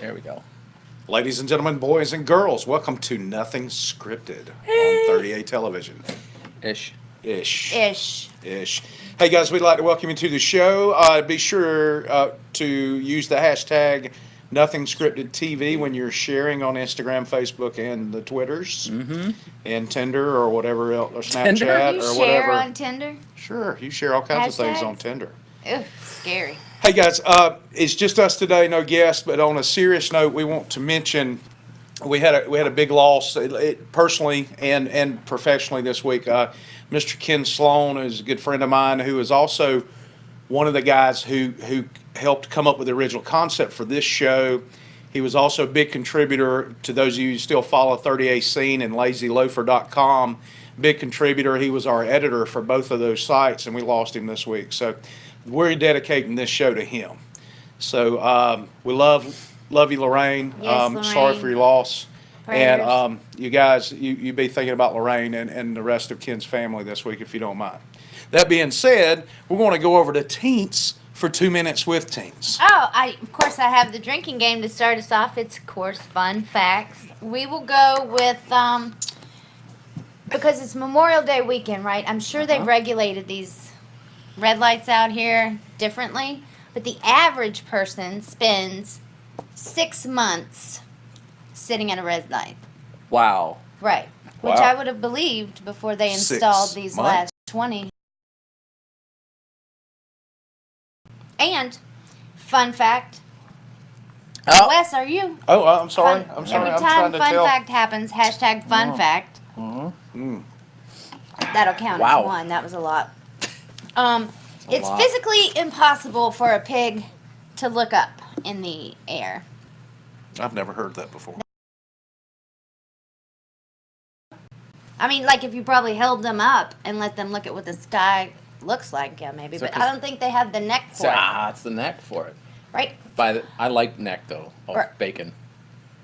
There we go. Ladies and gentlemen, boys and girls, welcome to Nothing Scripted on 38 Television. Ish. Hey guys, we'd like to welcome you to the show. Be sure to use the hashtag Nothing Scripted TV when you're sharing on Instagram, Facebook, and the Twitters, and Tinder or whatever else, or Snapchat You or share whatever. on Tinder? Sure, you share all kinds of things on Hashtags? Tinder. Ugh, scary. Hey guys, it's just us today, no guests. But on a serious note, we want to mention we had a big loss, personally and professionally this week. Mr. Ken Sloan is a good friend of mine who is also one of the guys who helped come up with the original concept for this show. He was also a big contributor to those of you who still follow 38 Scene and LazyLoafer.com. Big contributor. He was our editor for both of those sites, and we lost him this week. So we're dedicating this show to him. So we love you, Lorraine. Yes, Lorraine. Sorry for your loss. Prayers. And you guys, you be thinking about Lorraine and the rest of Ken's family this week if you don't mind. That being said, we're going to go over to Teens for 2 minutes with Teens. Oh, of course I have the drinking game to start us off. It's, of course, fun facts. We will go with, because it's Memorial Day weekend, right? I'm sure they've regulated these red lights out here differently, but the average person spends 6 months sitting at a red light. Wow. Right. Which Wow. I would have believed before they 6 installed these months? last 20. And, fun fact, Oh. Wes, are you? Oh, I'm sorry. Fun- I'm sorry. Every I'm time trying to fun tell. fact happens, hashtag fun fact. Mm. That'll count Wow. as one. That was a lot. It's lot. physically impossible for a pig to look up in the air. I've never heard that before. I mean, like if you probably held them up and let them look at what the sky looks like, yeah, maybe. So But 'cause- I don't think they have the neck for it, It's the neck for it. right? I like neck though. Of Or- bacon.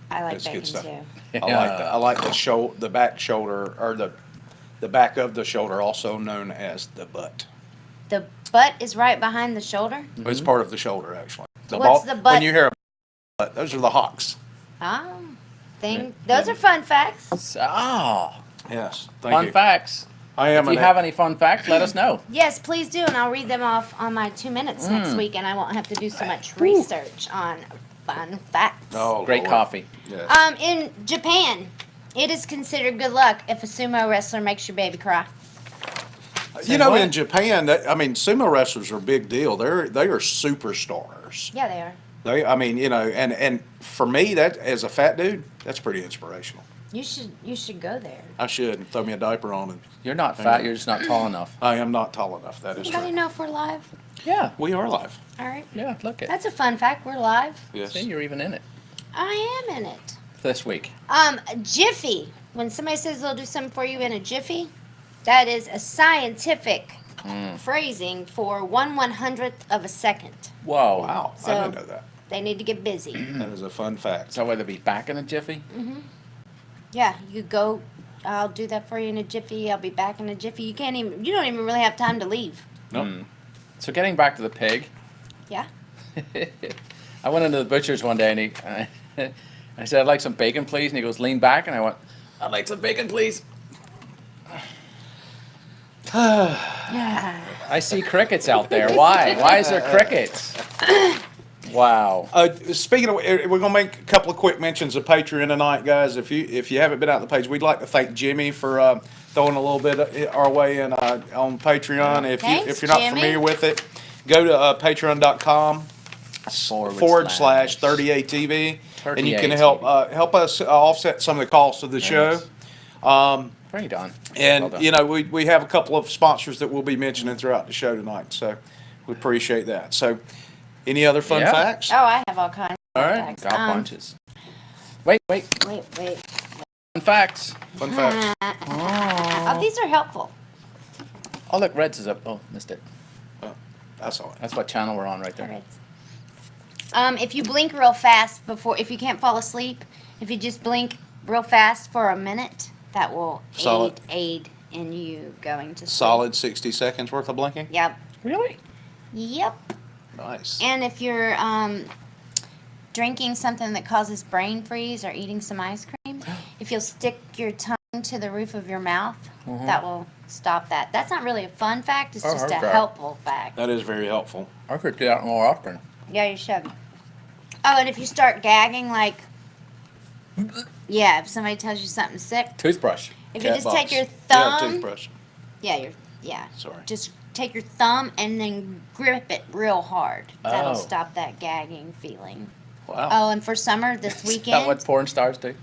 I like That's good bacon stuff. too. I like that. I like the back shoulder, or the back of the shoulder, also known as the butt. The butt is right behind the shoulder. It's part of the shoulder, actually. What's the butt? When you hear a butt, those are the hocks. Oh, those are fun facts. Yes. Thank Fun you. facts. I am If you have any fun facts, let us know. Yes, please do, and I'll read them off on my 2 minutes next week, and I won't have to do so much research on fun facts. Oh, Great Lord. coffee. Yes. In Japan, it is considered good luck if a sumo wrestler makes your baby cry. You know, what? in Japan, sumo wrestlers are a big deal. They are superstars. Yeah, they are. And for me, that as a fat dude, that's pretty inspirational. You should go there. I should throw me a diaper on, and You're not fat, you're just not tall enough. I am not tall enough. That is Anybody true. know if we're live? Yeah. We are live. All right. Yeah, look it. That's a fun fact. We're live. Yes. See, you're even in it I am in it. this week. Jiffy. When somebody says they'll do something for you in a jiffy, that is a scientific phrasing for 1/100th of a second. Whoa. Wow, I So- didn't know that. They need to get busy. That is a fun fact. So whether it be back in a jiffy? Yeah, you go. I'll do that for you in a jiffy. I'll be back in a jiffy. You don't even really have time to leave. Nope. So getting back to the pig, Yeah. I went into the butcher's one day and I said, I'd like some bacon, please. And he goes, lean back. And I went, I'd like some bacon, please. I see crickets out there. Why? Why is there crickets? Wow. Speaking of, we're going to make a couple of quick mentions of Patreon tonight, guys. If you haven't been out the page, we'd like to thank Jimmy for throwing a little bit our way in on Patreon. Thanks, If you're not Jimmy. familiar with it, go to patreon.com / 38 TV, and you can 38 help us offset some of the costs of the show. Very done. And Well done. we have a couple of sponsors that we'll be mentioning throughout the show tonight, so we appreciate that. So, any other fun Yeah. facts? Oh, I have all kinds. All right. Facts. Got bunches. Wait. Wait. Fun facts. Fun facts. Oh, these are helpful. Oh, look, Reds is up. Oh, missed it. That's all. That's what channel we're on right All there. right. If you blink real fast if you can't fall asleep, if you just blink real fast for a minute, that will Solid. aid in you going to sleep. Solid 60 seconds worth of blinking. Yep. Really? Yep. Nice. And if you're drinking something that causes brain freeze or eating some ice cream, if you'll stick your tongue to the roof of your mouth, that will stop that. That's not really a fun fact. It's just a okay. helpful fact. That is very helpful. I could do that more often. Yeah, you should. Oh, and if you start gagging, like, yeah, if somebody tells you something's sick, Toothbrush. if you just Cat take box. your Yeah, thumb, toothbrush. yeah, Sorry. just take your thumb and then grip it real hard. That'll Oh. stop that gagging feeling. Wow. Oh, and for summer this Is that weekend, what porn stars do?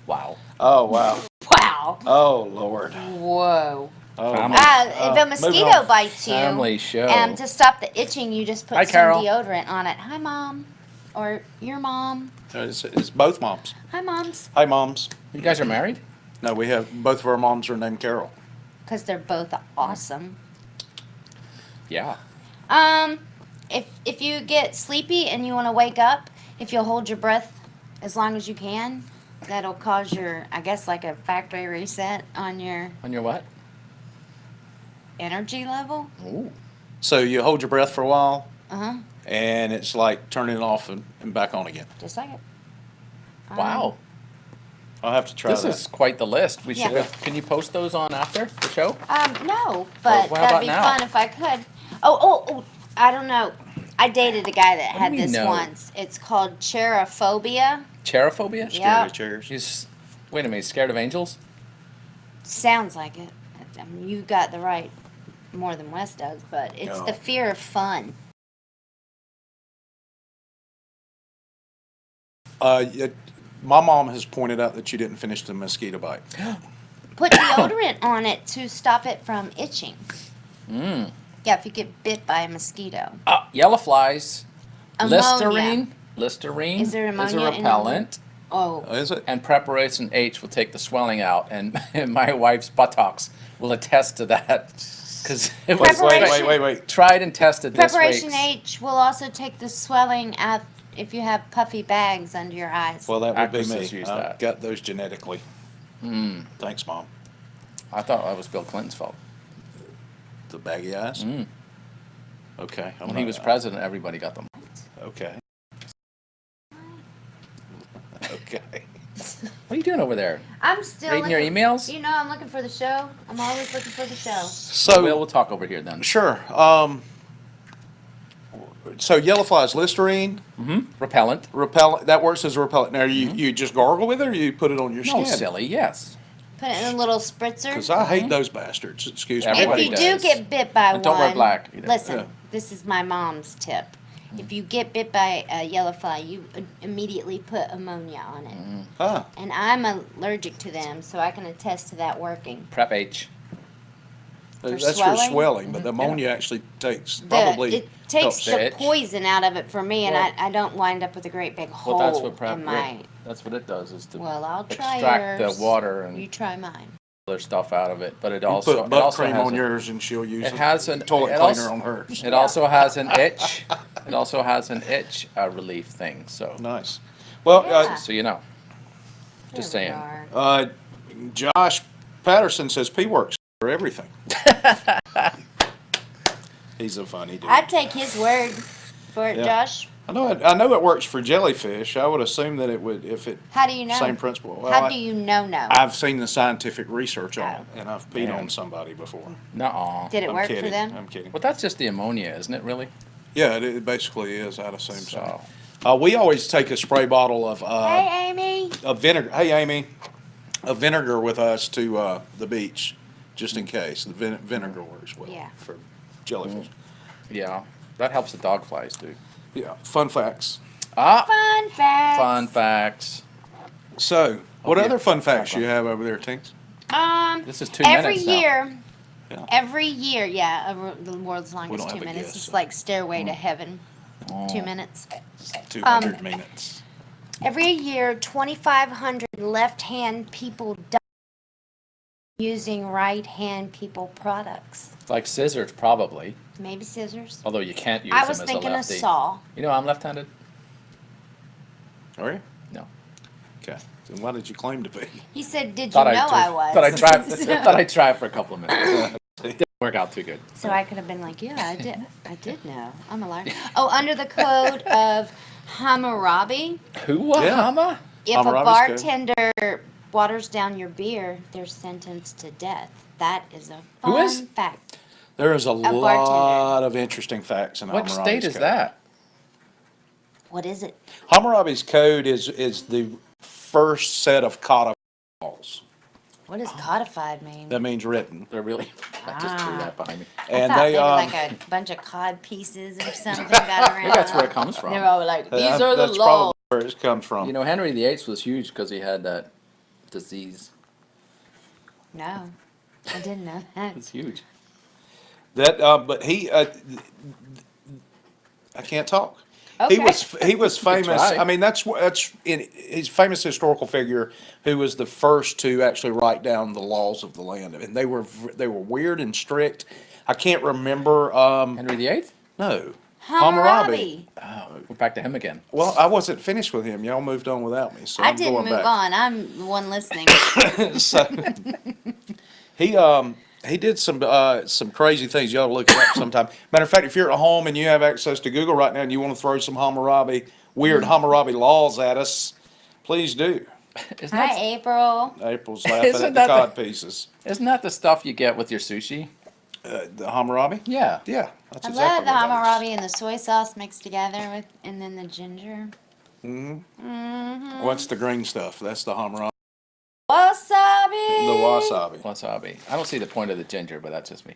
Wow. Oh, wow. wow, Oh, Lord. whoa. Oh, Family. If a moving mosquito on. bites you, Family show. to stop the itching, you just put Hi, some Carol. deodorant on it. Hi, Mom. Or your mom. It's both moms. Hi, Moms. Hi, moms. You guys are married? No, we have, both of our moms are named Carol. Because they're both awesome. Yeah. If you get sleepy and you want to wake up, if you'll hold your breath as long as you can, that'll cause your, I guess, like a factory reset on your On your what? energy level. Ooh. So you hold your breath for a while, Uh-huh. and it's like turning it off and back on again. Just like it. Wow. I'll have to try This that. is quite the list. We should Yeah. Can you post those on after the show? No, but Well, how that'd about be now? fun if I could. Oh, I don't know. I dated a guy that had do we this know? once. It's called cherophobia. Cherophobia? Yeah. Scared of chairs. He's, wait a minute, he's scared of angels? Sounds like it. I mean, you got the right more than Wes does, but it's No. the fear of fun. My mom has pointed out that you didn't finish the mosquito bite. Put deodorant on it to stop it from itching. Mmm. Yeah, if you get bit by a mosquito. Yellow flies. Ammonia. Listerine Is there is ammonia a in repellent. Oh, Is it? And Preparation H will take the swelling out. And my wife's buttocks will attest to that. Because it was Preparation- Wait. tried and tested this Preparation week. H will also take the swelling out if you have puffy bags under your eyes. Well, that would be Actresses me. use I've that. got those genetically. Mm. Thanks, Mom. I thought that was Bill Clinton's fault. The baggy eyes? Mm. Okay. When he was president, everybody got them. Okay. Okay. What are you doing over there? I'm still Reading your looking- emails? You know, I'm looking for the show. I'm always looking for the show. So, we'll talk over here then. sure. So yellow flies, Listerine, Repellent. repellent, that works as a repellent. Now, you just gargle with it, or you put it on your No, skin? silly, yes. Put it in a little spritzer. Because I hate those bastards, excuse me. Everybody If you does. do get bit by And don't wear one, black either. listen, Yeah. this is my mom's tip. If you get bit by a yellow fly, you immediately put ammonia on it. Ah, And I'm allergic to them, so I can attest to that working. Prep H. that's swelling? for swelling, but the ammonia actually takes, probably It takes helps. the itch. poison out of it for me, and Well- I don't wind up with a great big hole Well, that's what prep. in my. That's what it does is to Well, I'll try extract yours. the water and You try mine. other stuff out of it. But it You also put it butt also cream has on a- yours and she'll use It has an toilet it cleaner also- on hers. It also has an itch. It also has an itch relief thing. So Nice. Well, Yeah. so you know. Just There we saying. are. Josh Patterson says P works for everything. He's a funny dude. I'd take his word for it, Yeah. Josh. I know it works for jellyfish. I would assume that it would if it How do you know? same principle. Well, How do you know? I've seen the scientific research on it, and I've peed Man. on somebody before. Nuh-uh. Did it I'm work kidding. for them? I'm kidding. Well, that's just the ammonia, isn't it? Really? Yeah, it basically is. I'd assume so. So We always take a spray bottle of Hey, Amy. of vinegar. Hey, Amy, of vinegar with us to the beach, just in case. The vinegar works well Yeah. for jellyfish. yeah, that helps the dog flies too. Yeah. Fun facts. Ah, Fun facts. fun facts. So, what yeah. other fun facts you have over there, Tinks? This is 2 Every minutes now. year. Yeah. Every year, yeah, the world's We longest don't 2 have a minutes. guess, It's like Stairway to Heaven. Oh. 2 minutes. 200 minutes. Every year, 2,500 left-hand people die using right-hand people products. Like scissors, probably. Maybe scissors. Although you can't use I them was as thinking a a lefty. saw. You know, I'm left-handed. Are you? No. Okay. Then why did you claim to be? He said, "Did you Thought know I was?" Thought I tried. Thought I tried for a couple of minutes. Didn't work out too good. So I could have been like, "Yeah, I did. I did know. I'm a liar." Oh, under the code of Hammurabi. Huahama? If a Hammurabi's good. bartender waters down your beer, they're sentenced to death. That is a Who fun is? fact. There is a bartender. lot of interesting facts in What Hammurabi's state is code. that? What is it? Hammurabi's code is the first set of codified laws. What does codified mean? That means written. They're really. I just threw that behind me. I And thought they maybe like a bunch of cod pieces or something got around. Maybe that's where it comes from. They're all like, these are the that's laws. probably where it comes from. You know, Henry VIII was huge because he had that disease. No, I didn't know that. It's huge. That, but he, I can't talk. Okay. He was famous. try. I mean, he's a famous historical figure who was the first to actually write down the laws of the land, and they were weird and strict. I can't remember. Henry VIII? No, Hammurabi. Oh, we're back to him again. Well, I wasn't finished with him. Y'all moved on without me, so I I'm didn't going move back. on. I'm the one listening. So he did some crazy things. You ought to look it up sometime. Matter of fact, if you're at home and you have access to Google right now and you want to throw some weird Hammurabi laws at us, please do. Isn't Hi, that, April. April's laughing Isn't at the that cod pieces. isn't that the stuff you get with your sushi? The Hammurabi? Yeah. Yeah, that's I exactly love the what that is. Hammurabi and the soy sauce mixed together with, and then the ginger. What's the green stuff? That's the Hammurabi. Wasabi. The wasabi. Wasabi. I don't see the point of the ginger, but that's just me.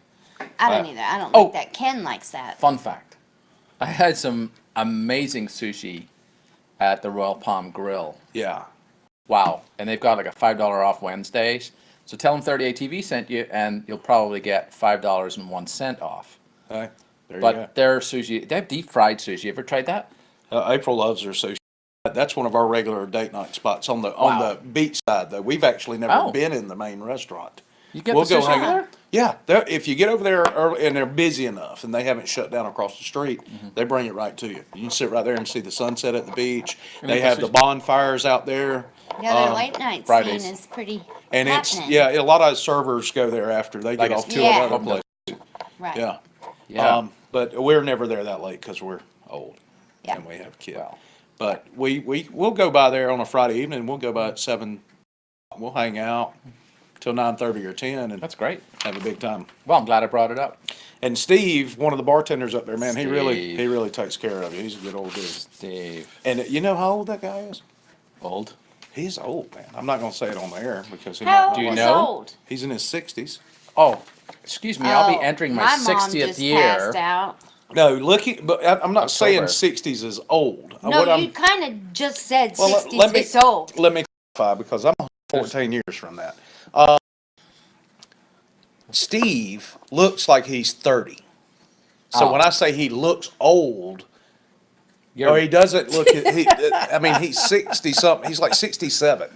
I don't either. I don't Oh. like that. Ken likes that. Fun fact. I had some amazing sushi at the Royal Palm Grill. Yeah. Wow. And they've got like a $5 off Wednesdays. So tell them 38TV sent you, and you'll probably get $5.01 off. Hey, there you But go. their sushi, they have deep fried sushi. You ever tried that? April loves her sushi. That's one of our regular date night spots on the Wow. beach side, though. We've actually never Oh. been in the main restaurant. You get We'll the go sushi hang over out. Yeah, if you get over there early and they're busy enough and they haven't shut down across the street, they bring it right to you. You can sit right there and see the sunset at the beach. And They then have the bonfires out there. Yeah, their late night Fridays. scene is pretty And happening. a lot of servers go there after they Like get a off to Yeah. another place. Right. Yeah. Yeah. But we're never there that late because we're old Yeah. and we have kids. Well. But we'll go by there on a Friday evening. We'll go by at 7. We'll hang out till 9:30 or 10 and That's great. have a big time. Well, I'm glad I brought it up. And Steve, one of the bartenders up there, man, he Steve. really takes care of you. He's a good old dude. Steve. And you know how old that guy is? Old. He's old, man. I'm not gonna say it on the air because he might How not Do you old like is know? old? He's in his 60s. Oh, excuse me. I'll be Oh, entering my mom 60th just year. Passed out. No, but I'm not saying October. 60s is old. No, What you kind of just said Well, 60s let me- is old. Let me clarify because I'm 14 years from that. Steve looks like he's 30. So Oh. when I say he looks old, You're- or he doesn't look, I mean, he's 60 something, he's like 67.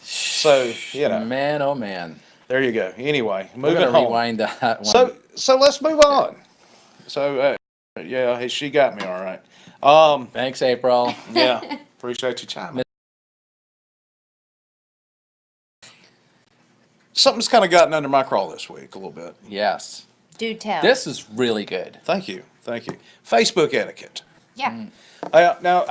So, Man, oh man. there you go. Anyway, We're moving gonna on. rewind that one. So let's move on. So, yeah, she got me all right. Thanks, April. Yeah, appreciate you chiming. Something's kind of gotten under my crawl this week a little bit. Yes. Do tell. This is really good. Thank you. Facebook etiquette. Yeah. Now,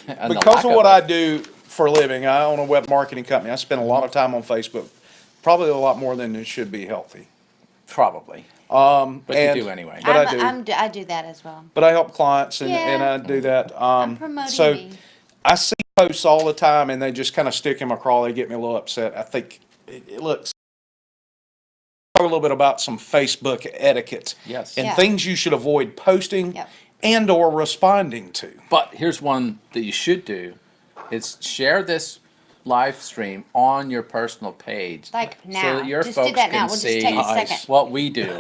And the because lack of what I it. do for a living, I own a web marketing company. I spend a lot of time on Facebook, probably a lot more than it should be healthy. Probably. But you do anyway. But I do. I do that as well. But I help clients and Yeah. I do that. I'm promoting so me. I see posts all the time and they just kind of stick in my crawl. They get me a little upset. I think it looks. Talk a little bit about some Facebook etiquette. Yes. And Yeah. things you should avoid posting Yep. and or responding to. But here's one that you should do. Is share this live stream on your personal page. Like So now. that your Just do folks that now. can We'll just see take a Nice. second. what we do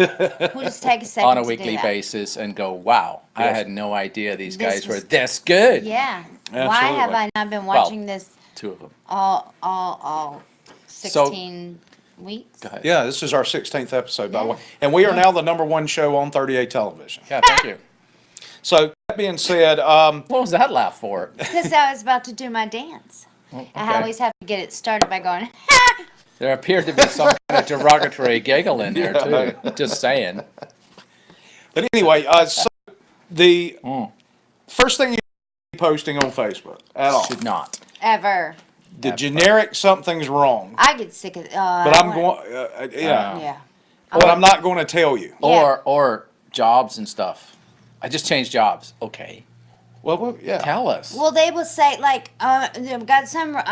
We'll just take a second on a to do weekly that. basis and go, wow, I Yes. had no idea these This guys were was- this good. Yeah. Why Absolutely. have I not been watching this Two of them. all 16 weeks? Go ahead. Yeah, this is our 16th episode, by the way. And we are now the #1 show on 38 television. Yeah, thank you. So, that being said, What was that laugh for? Because I was about to do my dance. Oh, I okay. always have to get it started by going, There appeared to be some kind of derogatory giggle in there too. Just saying. but anyway, so the first thing you posting on Facebook at all. Should not. Ever. The generic something's wrong. I get sick of. But I'm going. Yeah. But I'm not going to tell you. Yeah. Or jobs and stuff. I just changed jobs. Okay. Well, yeah. Tell us. Well, they will say like, got something wrong.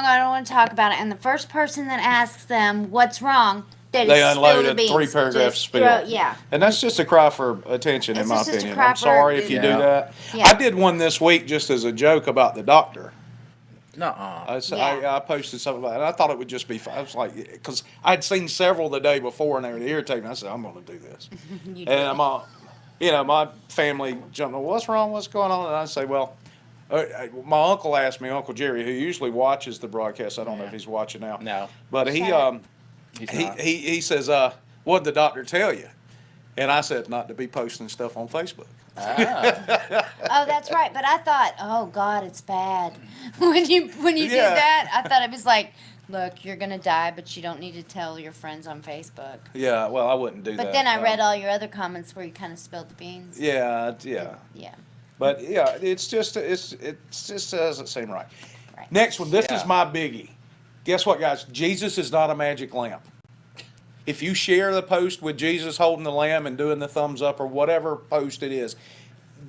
I don't want to talk about it. And the first person that asks them what's wrong, they unload spill a the beans. 3-paragraph Just spiel. yeah. And that's just a cry for attention, in It's my just a opinion. cry I'm for- sorry if you do Yeah. that. Yeah. I did one this week just as a joke about the doctor. Nuh-uh. Yeah. I posted something about it. And I thought it would just be fun. I was like, because I'd seen several the day before and they were irritating. I said, I'm going to do this. You And I'm all, my family jumped on, what's wrong? What's going on? And I say, well, my uncle asked me, Uncle Jerry, who usually watches the broadcast. I don't know if he's watching now. No. But he Shut up. He's he, not. he he says, what'd the doctor tell you? And I said, not to be posting stuff on Facebook. Ah. Oh, that's right. But I thought, oh God, it's bad. when you Yeah. did that, I thought it was like, look, you're gonna die, but you don't need to tell your friends on Facebook. Yeah, well, I wouldn't do that. But then I read all your other comments where you kind of spilled the beans. Yeah. Yeah. But yeah, it just doesn't seem right. Right. Next one, this is Yeah. my biggie. Guess what, guys? Jesus is not a magic lamp. If you share the post with Jesus holding the lamb and doing the thumbs up or whatever post it is,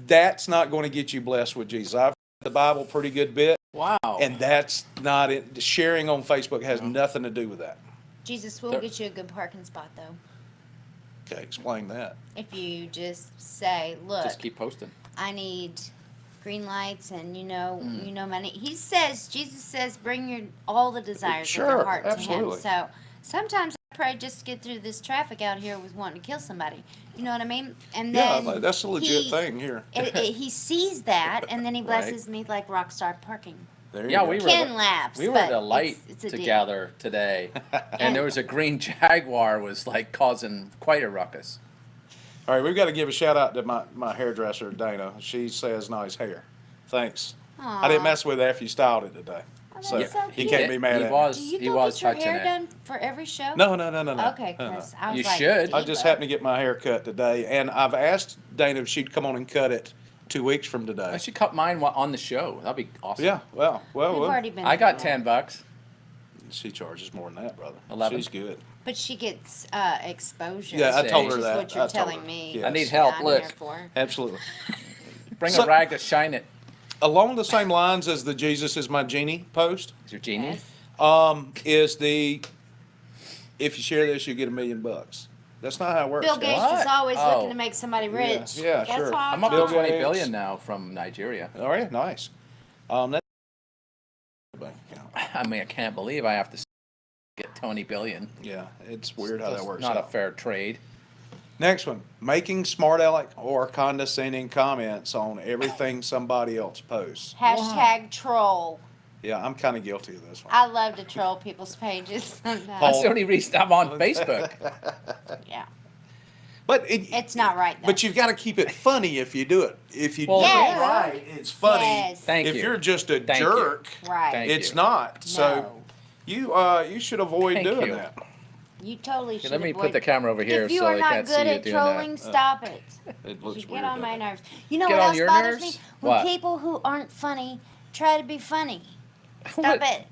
that's not going to get you blessed with Jesus. I've read the Bible pretty good bit, Wow. and that's not it. Sharing on Facebook has nothing to do with that. Jesus will There- get you a good parking spot though. Okay, explain that. If you just say, look, Just keep posting. I need green lights and you know my name. Jesus says bring all the desires of your Sure, heart absolutely. to him. So sometimes I pray just to get through this traffic out here with wanting to kill somebody. You know what I mean? And Yeah, then that's a legit he- thing here. He sees that and then he Right. blesses me like rock star parking. There you Yeah, go. we were Ken laughs. We were but at a light it's a deal. together today, and there was a green Jaguar was like causing quite a ruckus. All right, we've got to give a shout out to my hairdresser, Dana. She says nice hair. Thanks. I didn't Aw. mess with it after you styled it today. Oh, that's So so you cute. can't be mad he at was, Do you he go was get your touching hair it. done for every show? No. Okay, because I was You like, should. I just diva. happened to get my hair cut today, and I've asked Dana if she'd come on and cut it 2 weeks from I today. should cut mine on the show. That'd be awesome. Yeah, well, We've already been. I got through that. $10. she charges more than that, brother. 11. She's good. But she gets exposure. Yeah, I told her which is that. what you're I told telling her. me. Yes. I need that help. I'm Look. here for. Absolutely. Bring So- a rag to shine it. Along the same lines as the Jesus is my genie post, Is your genie? Yes. is the if you share this, you get $1 million. That's not how it works. Bill guys. Gates What? is always Oh. looking to make somebody rich. Yeah, That's sure. how I'm up Bill to 20 Gates. billion now from Nigeria. All right, nice. That's bank account. I mean, I can't believe I have to get 20 billion. Yeah, it's weird how That's that works not a out. fair trade. Next one, making smart aleck or condescending comments on everything somebody else posts. Hashtag troll. Yeah, I'm kind of guilty of this one. I love to troll people's pages sometimes. That's the only reason I'm on Facebook. Yeah. But It's not right though. But you've got to keep it funny if you do it. If you Well, do Yes. it right, it's funny. Yes. Thank if you. you're just a Thank you. jerk, Right. Thank it's you. not. So No. you should avoid Thank doing you. that. You totally Here, should let me avoid put the camera over here If you so are they not can't see good you at doing trolling, that. stop it. It You looks get weird. on my doesn't it? nerves. You know Get what on else your bothers nerves? me? When What? people who aren't funny try to be funny. Stop What? it.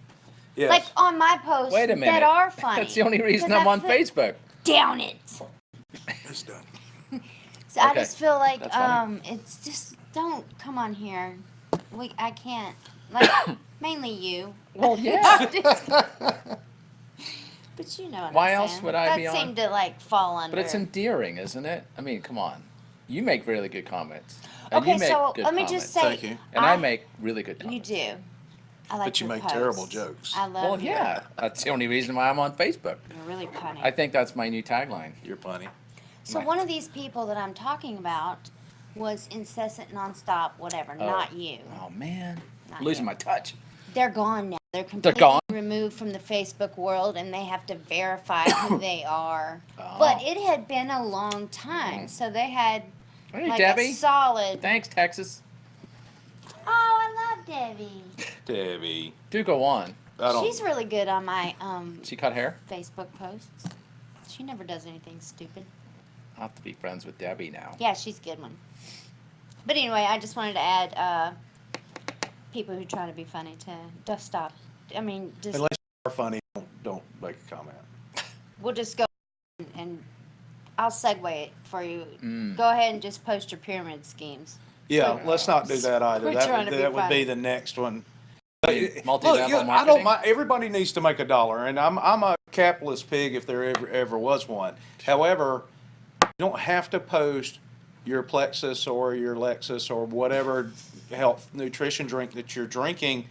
Yes. Like on my posts Wait a minute. that are funny. That's the only reason Because I'm I on feel- Facebook. Down it. It's done. So I Okay. just feel like That's funny. it's just don't come on here. I can't. Like mainly you. Well, yeah. But you know what Why I'm else saying. would I that be on? seemed to like fall under. But it's endearing, isn't it? I mean, come on. You make really good comments. And Okay, you make so good let me comments. just say. Thank you. And I make really good You comments. do. I like But you your make posts. terrible jokes. I love Well, your- yeah. That's the only reason why I'm on Facebook. You're really punny. I think that's my new tagline. You're funny. So one of these people that I'm talking about was incessant, nonstop, whatever. Oh. Not you. Oh, man. Not Losing you. my touch. They're gone now. They're completely gone? removed from the Facebook world, and they have to verify who they are. Oh. But it had been a long time, so they had Hey, like Debbie. a solid. Thanks, Texas. Oh, I love Debbie. Debbie. Do go on. I don't. She's really good on my She cut hair? Facebook posts. She never does anything stupid. I'll have to be friends with Debbie now. Yeah, she's a good one. But anyway, I just wanted to add people who try to be funny to just stop. I mean, just Unless you are funny, don't make a comment. we'll just go and I'll segue it for you. Mm. Go ahead and just post your pyramid schemes. Yeah, let's not do that either. We're trying to be That would be funny. the next one. Multi-level Look, I marketing. don't mind. Everybody needs to make a dollar, and I'm a capitalist pig if there ever was one. However, you don't have to post your Plexus or your Lexus or whatever health nutrition drink that you're drinking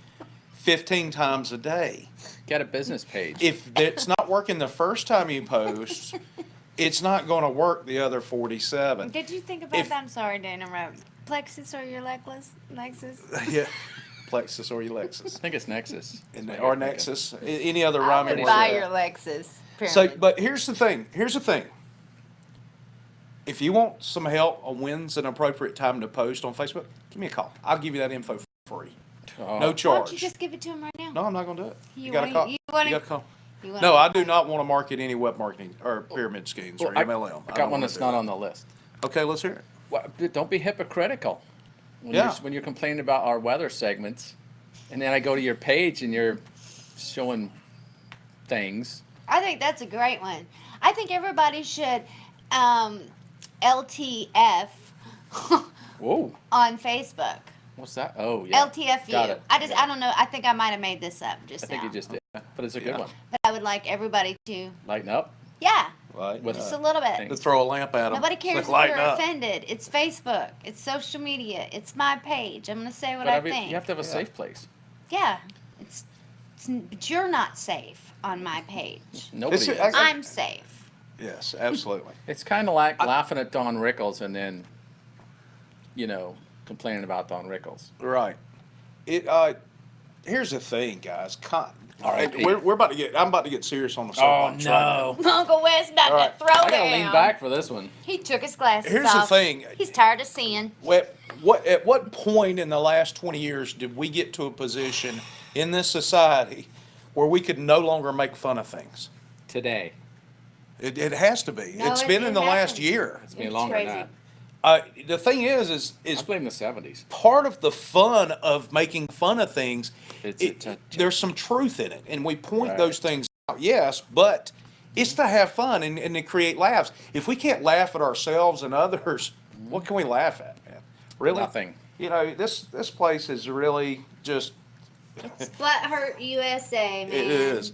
15 times a day. Get a business page. If it's not working the first time you post, it's not going to work the other 47. Did you think about If- that? I'm sorry to interrupt. Plexus or your Lexus? Yeah, Plexus or your Lexus. I think it's Nexus. Or Nexus, any other I rhyming would word. buy your Lexus. So, Pyramid. but here's the thing. If you want some help on when's an appropriate time to post on Facebook, give me a call. I'll give you that info for free. Oh. No Why charge. don't you just give it to him right now? No, I'm not going to do it. You got to wanna- call. you wanna- got to call. You wanna- No, I do not want to market any web marketing or pyramid schemes or Well, MLM. I got one that's not on the list. Okay, let's hear it. Well, don't be hypocritical when, Yeah. when you're complaining about our weather segments, and then I go to your page and you're showing things. I think that's a great one. I think everybody should LTF Whoa, on Facebook. what's that? Oh, yeah. LTFU. Got it. I don't know. I think I might have made this up just I think now. you just did, but it's a good Yeah. one. But I would like everybody to, Lighten up. yeah, Right. With- just a little bit. Thanks. To throw a lamp at them. Nobody cares if Lighten you're up. offended. It's Facebook. It's social media. It's my page. I'm gonna say what But I every, think. you have to have a Yeah. safe place. Yeah, but you're not safe on my page. Nobody It's- is. I'm safe. Yes, absolutely. It's kind of like laughing at Don Rickles and then, complaining about Don Rickles. Right. Here's the thing, guys. R.I.P. We're about to get. I'm about to get serious on the soapbox right now. Uncle Wes about All right. to throw I gotta down. lean back for this one. He took his glasses Here's off. the thing. He's tired of seeing. At what point in the last 20 years did we get to a position in this society where we could no longer make fun of things? Today. It has to be. No, It's it- been it in the last hasn't. year. It's been It's longer crazy. than that. The thing is I blame the 70s. part of the fun of making fun of things, It's there's some truth in it, and we point Right. those things out. Yes, but it's to have fun and to create laughs. If we can't laugh at ourselves and others, what can we laugh at, man? Really? Nothing. This place is really just. Splat hurt USA, man. It is.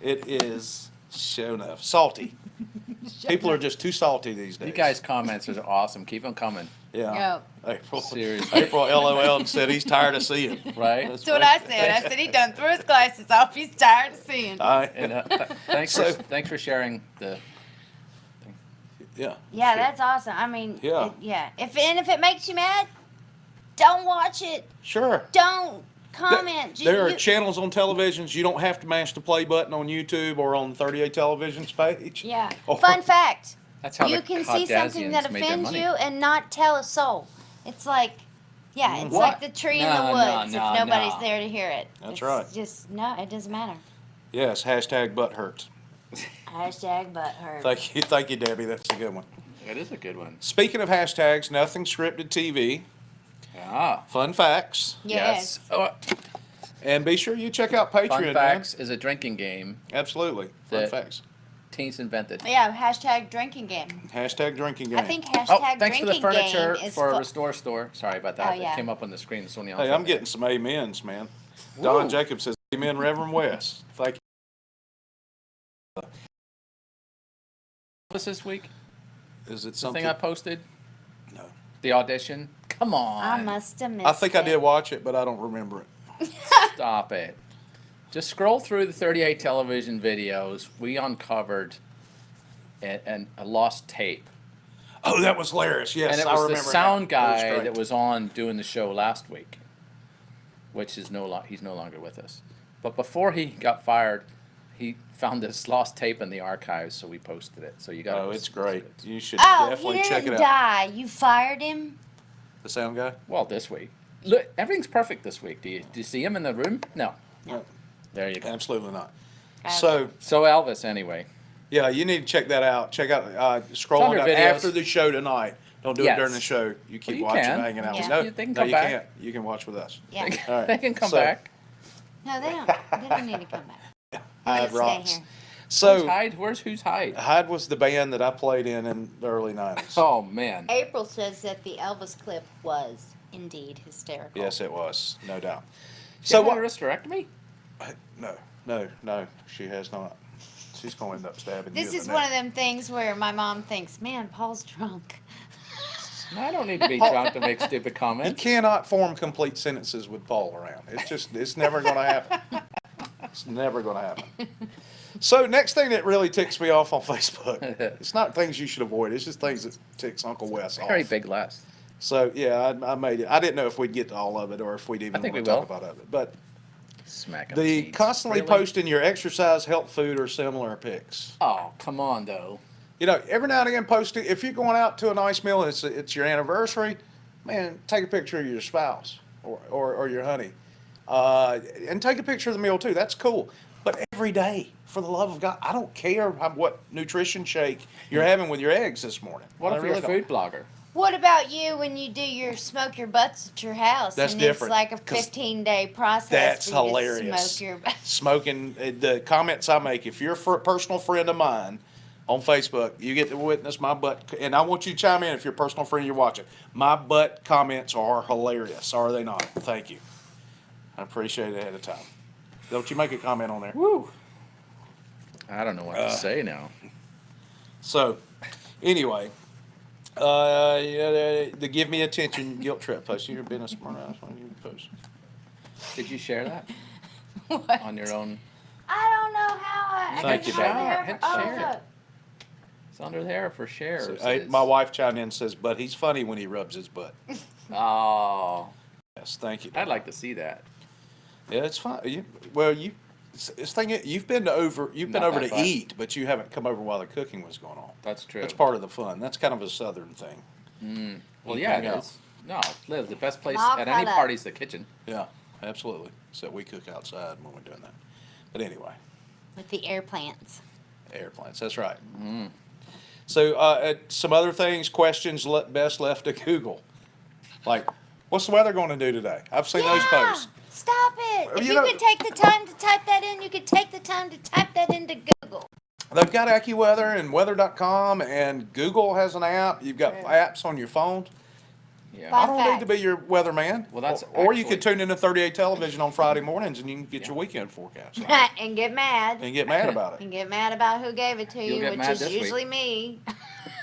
It is sure enough salty. People are just too salty these days. You guys' comments are awesome. Keep them coming. Yeah. Oh. April. Seriously. April LOL and said he's tired of seeing. Right? That's what I said. I said he done threw his glasses off. He's tired of seeing. And thanks So- thanks for sharing the. Yeah. Yeah, that's awesome. I mean, Yeah. yeah. If it makes you mad, don't watch it. Sure. Don't comment. There are You- channels on televisions you don't have to mash the play button on YouTube or on 38 Television's page. Yeah. Or- Fun fact. That's how You the can see something that Kardashians made their offends money. you and not tell a soul. It's like, yeah, it's What? like the tree in the No, woods no, if nobody's no. there to hear it. That's It's right. Just no, it doesn't matter. Yes, hashtag butt hurts. Hashtag butt hurt. Thank you, Debbie. That's a good one. It is a good one. Speaking of hashtags, Nothing Scripted TV, Ah. fun facts, Yes. Oh, and be sure you check out Patreon. Fun man. Facts is a drinking game Absolutely, fun That- facts. teens invented. Yeah, hashtag drinking game. Hashtag drinking game. I think hashtag Oh, thanks for drinking the furniture game is for fu- Restore Store. Sorry about that. Oh, yeah. It came up on the screen. It's only on. Hey, for a I'm minute. getting some amens, man. Don Woo. Jacob says, "Amen, Reverend West." Thank you. This week. Is it The something? thing I posted. No. The audition. Come on. I must have missed I think I it. did watch it, but I don't remember it. Stop it. Just scroll through the 38 television videos. We uncovered a lost tape. Oh, that was hilarious. Yes, And it I was remember the sound that. It was guy great. that was on doing the show last week, which is he's no longer with us. But before he got fired, he found this lost tape in the archives, so we posted it. So you got. Oh, it's great. You should Oh, definitely he check it didn't out. die. You fired him? The sound guy? Well, this week. Look, everything's perfect this week. Do you see him in the room? No. No, There you go. absolutely not. Okay. So, Elvis, anyway. yeah, you need to check that out. Check out, scroll It's on under down videos. after the show tonight. Don't do it during the show. You keep you watching, can. hanging out. Yeah. No, They can no, come you back. can't. You can watch with us. Yeah. All right. They can come So, back. No, they don't. They don't need to come back. Hyde Stay rocks. here. So Who's Hyde? Hyde was the band that I played in the early 90s. Oh, man. April says that the Elvis clip was indeed hysterical. Yes, it was, no doubt. So So what? what? A hysterectomy? No, she has not. She's going to end up stabbing you. This in is the one neck. of them things where my mom thinks, man, Paul's drunk. No, I don't need to be drunk to make stupid You comments. cannot form complete sentences with Paul around. It's never going to happen. It's never going to happen. So next thing that really ticks me off on Facebook, it's not things you should avoid. It's just things that ticks Uncle Wes off. Very big list. So yeah, I made it. I didn't know if we'd get to all of it or if we'd even I think want we to talk will. about it. But Smack 'em the cheeks. constantly Really? posting your exercise, health food, or similar pics. Oh, come on, though. You know, every now and again, post it. If you're going out to a nice meal, it's your anniversary, man, take a picture of your spouse or your honey, and take a picture of the meal too. That's cool. But every day, for the love of God, I don't care what nutrition shake you're having with your eggs this morning. What I if you're a really food blogger? What about you when you do your smoke your butts at your house? That's and different, It's like a 'cause 15-day process. that's for you to hilarious. Smoke your butt. Smoking, the comments I make, if you're a personal friend of mine on Facebook, you get to witness my butt, and I want you to chime in if you're a personal friend you're watching. My butt comments are hilarious, are they not? Thank you. I appreciate it ahead of time. Don't you make a comment on there. Woo. I don't know what to say now. So, anyway, the give me attention guilt trip post. You've been a smart ass when you post. Did you share that What? on your own? I don't know how I. Thank you, baby. Hit Oh, share. look. It's under there for shares. So, my wife chimed in and says, but he's funny when he rubs his butt. Oh, Yes, thank you. I'd like to see that. Yeah, it's fine. You've been over Not to that far. eat, but you haven't come over while the cooking was going on. That's true. That's part of the fun. That's kind of a southern thing. Well, You yeah, hang it out. is. No, Liv, the best place All at any cut up. party is the kitchen. Yeah, absolutely. So we cook outside when we're doing that. But anyway, With the air plants. airplanes. That's right. So some other things, questions best left to Google. Like, what's the weather going to do today? I've seen those posts. Stop it. Well, If you you know- could take the time to type that in, you could take the time to type that into Google. They've got AccuWeather and weather.com, and Google has an app. You've got True. apps on your phone. Yeah. Fun I don't need fact. to be your weatherman. Well, that's or you could actually- tune into 38 television on Friday mornings and you can get your weekend forecast And get mad. and get mad about it. And get mad about who gave it to You'll you, get which mad is this week. usually me.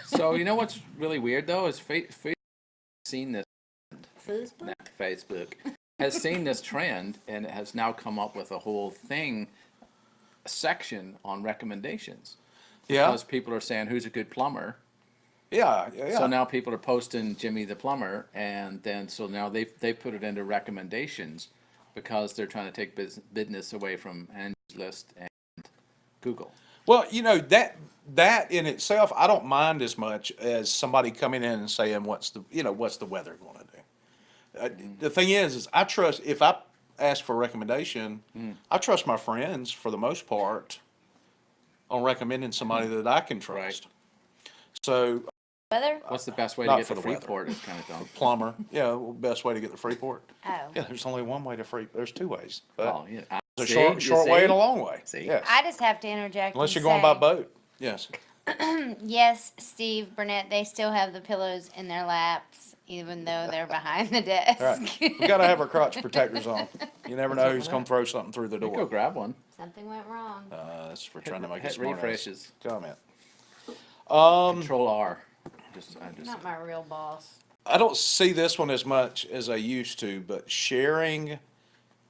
So you know what's really weird though is Facebook seen this. Facebook has seen this trend and it has now come up with a whole thing, a section on recommendations. Yeah, Because people are saying who's a good plumber. yeah. So now people are posting Jimmy the plumber, and then so now they put it into recommendations because they're trying to take business away from Angie's List and Google. Well, you know that in itself, I don't mind as much as somebody coming in and saying what's the weather going to do. The thing is I trust if I ask for a recommendation, I trust my friends for the most part on recommending somebody that I can trust. So Weather? What's the best way Not to get for to the weather. Freeport? Is kind of dumb. plumber, yeah, best way to get to Freeport. Oh. Yeah, there's only one way to Freeport. There's two ways. But Oh, yeah. there's a See? You short way see? and a long way. See? Yes. I just have to interject. Unless and you're going by say, boat. Yes. Yes, Steve Burnett, they still have the pillows in their laps, even though they're behind the desk. All right. We got to have our crotch protectors on. You never know who's going to throw something through the Go door. grab one. Something went wrong. That's for trying to make a Hit smart refreshes. comment. Control R. I just Not my real boss. I don't see this one as much as I used to, but sharing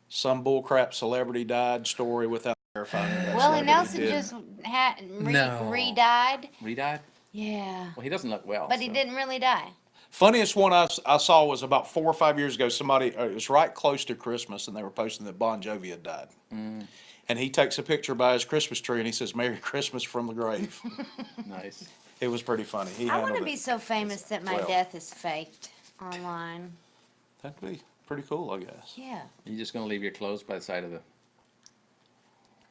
some bullcrap celebrity died story without verifying that Willie celebrity Nelson did. just had No. re-died. re-died. Yeah. Well, he doesn't look well. But he so. didn't really die. Funniest one I saw was about 4 or 5 years ago. Somebody, it was right close to Christmas, and they were posting that Bon Jovi had died. And he takes a picture by his Christmas tree, and he says, "Merry Christmas from the grave." Nice. It was pretty funny. He I want to handled be it. so famous that my well. death is faked online. That'd be pretty cool, I guess. Yeah. You're just gonna leave your clothes by the side of the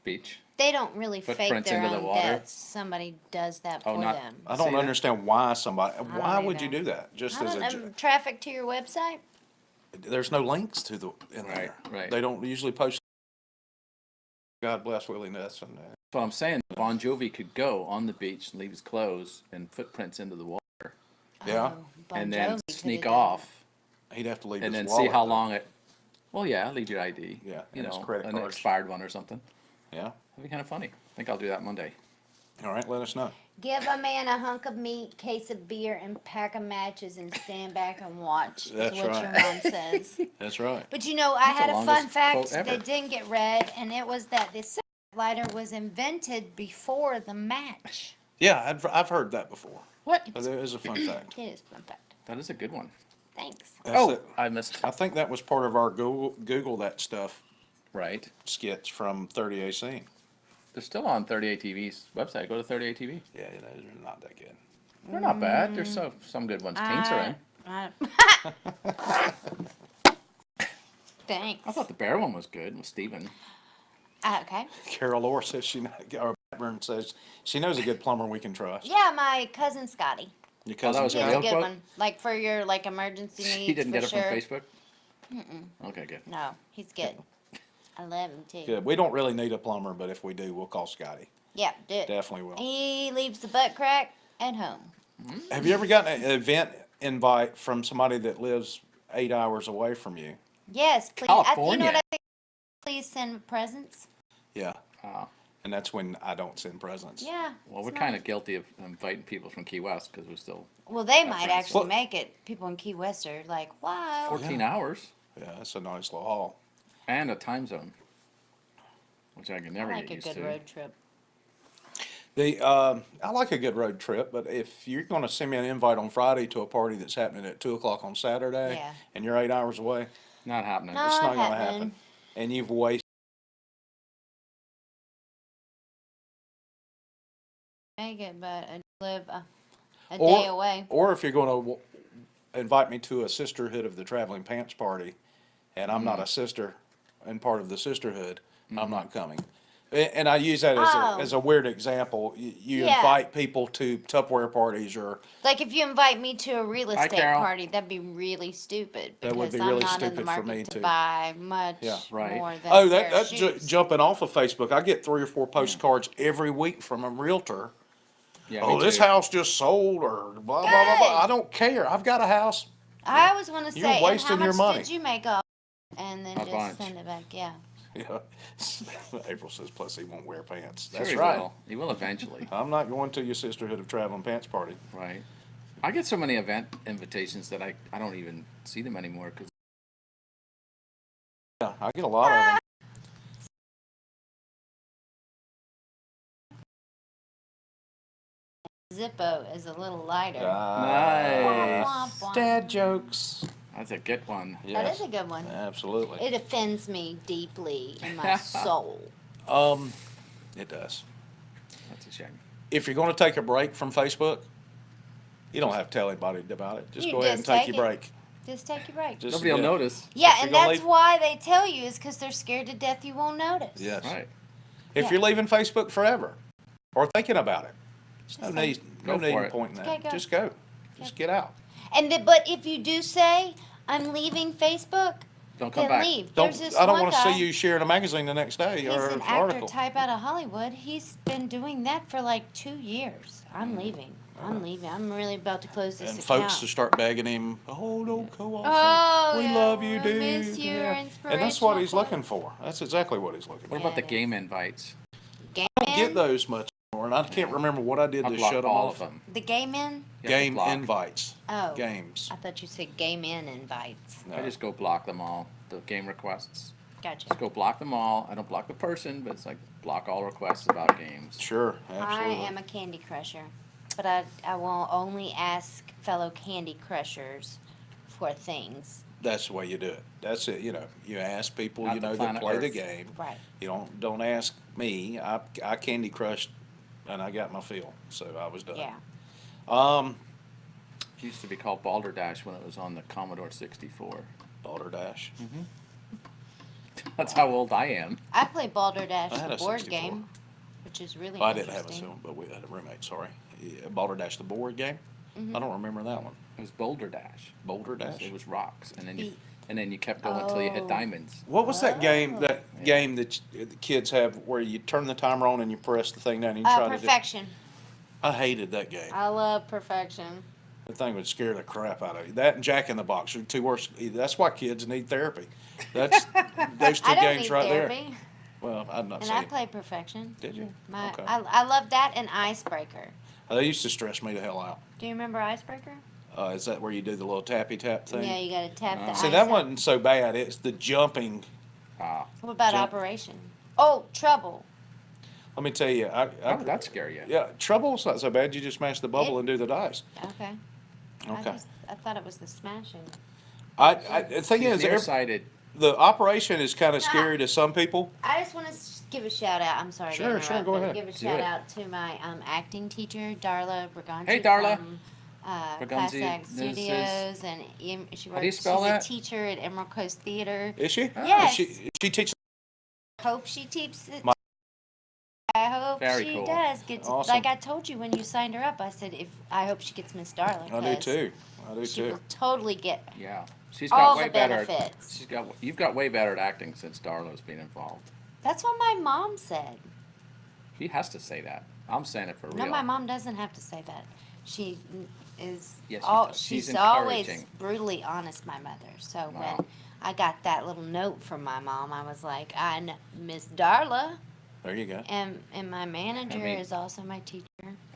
beach. They don't really fake Footprints their into the own water. deaths. Somebody does that Oh, for not- them. I don't See that? understand why somebody, why would you either. do that? Just I as don't a, know. Traffic to your website? there's no links to the, in Right, there. right. They don't usually post, God bless Willie Nelson. That's what I'm saying. Bon Jovi could go on the beach and leave his clothes and footprints into the water, Yeah. Oh, Bon and then Jovi could've sneak done off, He'd have to leave and his then wallet, see how though. long it. Well, yeah, leave your ID. Yeah, you and his know, credit an cards. expired one or something. Yeah. That'd be kind of funny. I think I'll do that Monday. All right, let us know. that. Give a man a hunk of meat, case of beer, and pack of matches, and stand back and watch. That's is what right. your mom says. That's right. But you know, I That's the had a fun longest fact quote ever. that didn't get read, and it was that the cigarette lighter was invented before the match. Yeah, I've heard that before. What? That is a fun fact. It is a fun fact. That is a good one. Thanks. That's Oh, it. I missed. I think that was part of our Google that stuff Right. sketch from 30AC. They're still on 38 TV's website. Go to 38 TV. Yeah, they're not that good. They're not bad. There's some good ones. Taints are in. Thanks. I thought the bear one was good with Steven. Okay. Carol Orr says or Blackburn says she knows a good plumber we can trust. Yeah, my cousin Scotty. Your Oh, that cousin was He's a a real good quote? one. Like for your emergency needs. He didn't for get it sure. from Facebook? Okay, good. No, he's good. I love him too. Good. We don't really need a plumber, but if we do, we'll call Scotty. Yeah, do it. Definitely will. He leaves the butt crack at home. Have you ever gotten an event invite from somebody that lives 8 hours away from you? Yes, please. You California. know what I think? Please send presents. Yeah. Oh. And that's when I don't send presents. Yeah. Well, it's we're kind nice. of guilty of inviting people from Key West because we're still Well, they Our might friends. actually Well- make it. People in Key West are like, wow. 14 hours Yeah, that's a nice little haul. and a time zone, which I can I never like get a used good to. road trip. I like a good road trip, but if you're going to send me an invite on Friday to a party that's happening at 2 o'clock on Saturday, Yeah. and you're 8 hours away, Not happening. No. it's not Not going to happening. happen. And you've wasted. Make it, but I live a Or- day away. Or if you're going to invite me to a sisterhood of the traveling pants party, and I'm not a sister and part of the sisterhood, I'm not coming. And I use that Oh. as a weird example. You Yeah. invite people to Tupperware parties or Like if you invite me to a real Hi, estate Carol. party, that'd be really stupid That would because be I'm really not in the stupid for market me to too. buy much Yeah. Right. more than oh, a pair of that's shoes. jumping off of Facebook. I get 3 or 4 postcards every week from a realtor. Yeah, Oh, me this too. house just sold, or blah blah blah blah. Good. I don't care. I've got a house. I always want to You're say, and wasting how your much money. did you make off? And then A just bunch. send it back. Yeah. Yeah. April says, plus he won't wear pants. Sure That's he right. will. He will eventually. I'm not going to your sisterhood of traveling pants party. Right. I get so many event invitations that I don't even see them anymore because Yeah, I get a lot of them. Zippo is a little lighter. Nice. Womp, womp. Dad jokes. that's a good one. That Yes, is a good one. absolutely. It offends me deeply in my soul. It does. That's a shame. If you're going to take a break from Facebook, you don't have to tell anybody about it. Just You go ahead and just take take your it. break. Just take your break. Just, Nobody will notice. Yeah, If and you're gonna that's leave- why they tell you is because they're scared to death you won't notice. Yes. Right. If Yeah. you're leaving Facebook forever or thinking about it, there's no Just need, Go no need for in it. pointing Okay, that. go. Just go. Just get out. But if you do say I'm leaving Facebook, Don't come then back. leave. Don't. There's this I don't one want to guy. see you sharing a magazine the next day He's or an an actor article. type out of Hollywood. He's been doing that for like 2 years. I'm leaving. I'm leaving. I'm really about to close this And account. folks to start begging him, oh, don't go off. Oh, we yeah, love you, we'll dude. miss you, your And that's what he's inspirational looking for. That's exactly what he's looking for. What about the Yeah. game invites? Gay I don't get men? those much more, and I can't remember what I did I to block shut them all off. of them. The gay men? You have to Game block. invites. Oh. Games. I thought you said gay men invites. I No. just go block them all. The game requests. Gotcha. Just go block them all. I don't block the person, but it's like block all requests about games. Sure, I absolutely. am a Candy Crusher, but I will only ask fellow Candy Crushers for things. That's the way you do it. That's it. You ask people Not you the know that planet play the Earth. game. Right. You don't ask me. I Candy Crushed, and I got my fill, so I was done. Yeah. It used to be called Balderdash when it was on the Commodore 64. Balderdash. That's how old I am. I play Balderdash, I had the a board 64. game, which is really I didn't have a interesting. son, but we had a roommate. Sorry, yeah, Balderdash, the board game. Mm-hmm. I don't remember that one. It was Boulder Dash. Boulder Dash. It was rocks, and then The- you kept going until you hit Oh. diamonds. What was that game? Oh. That Yeah. game that the kids have where you turn the timer on and you press the thing down and you try to do. Perfection. I hated that game. I love Perfection. The thing would scare the crap out of you. That and Jack in the Box are two worst. That's why kids need therapy. That's those two I don't games need right there. therapy. Well, I'm not And I saying. played Perfection. Did you? My, Okay. I love that and Icebreaker. They used to stress me the hell out. Do you remember Icebreaker? Is that where you do the little tappy tap thing? Yeah, you gotta tap the See, ice that out. wasn't so bad. It's the jumping. Ah, What about jump. Operation? Oh, Trouble. Let me tell you. how would that scare you? Yeah, Trouble's not so bad. You just smash the bubble It- and do the dice. Okay. Okay. I thought it was the smashing. The thing She's is, nearsighted. the operation is kind of scary to some people. I just want to give a shout out. I'm sorry Sure, to sure, interrupt, go but ahead. give a Do shout it. out to my acting teacher, Darla Braganti. Hey, Darla. From, Braganti, Class Act this is- Studios, and she How do you works. spell She's that? a teacher at Emerald Coast Theater. Is she? Yes. She teaches. Hope she keeps it. My- I hope Very she cool. does get to, Awesome. like I told you when you signed her up. I said I hope she gets Miss Darla. I do 'cause too. I do She too. will totally get. Yeah, she's All got way the better. benefits. You've got way better at acting since Darla's been involved. That's what my mom said. She has to say that. I'm saying it for real. No, my mom doesn't have to say that. She is. Yes, she all, does. She's she's always encouraging. brutally honest. My mother. So Wow. when I got that little note from my mom, I was like, I know Miss Darla, There you go. and my manager mean- is also my teacher.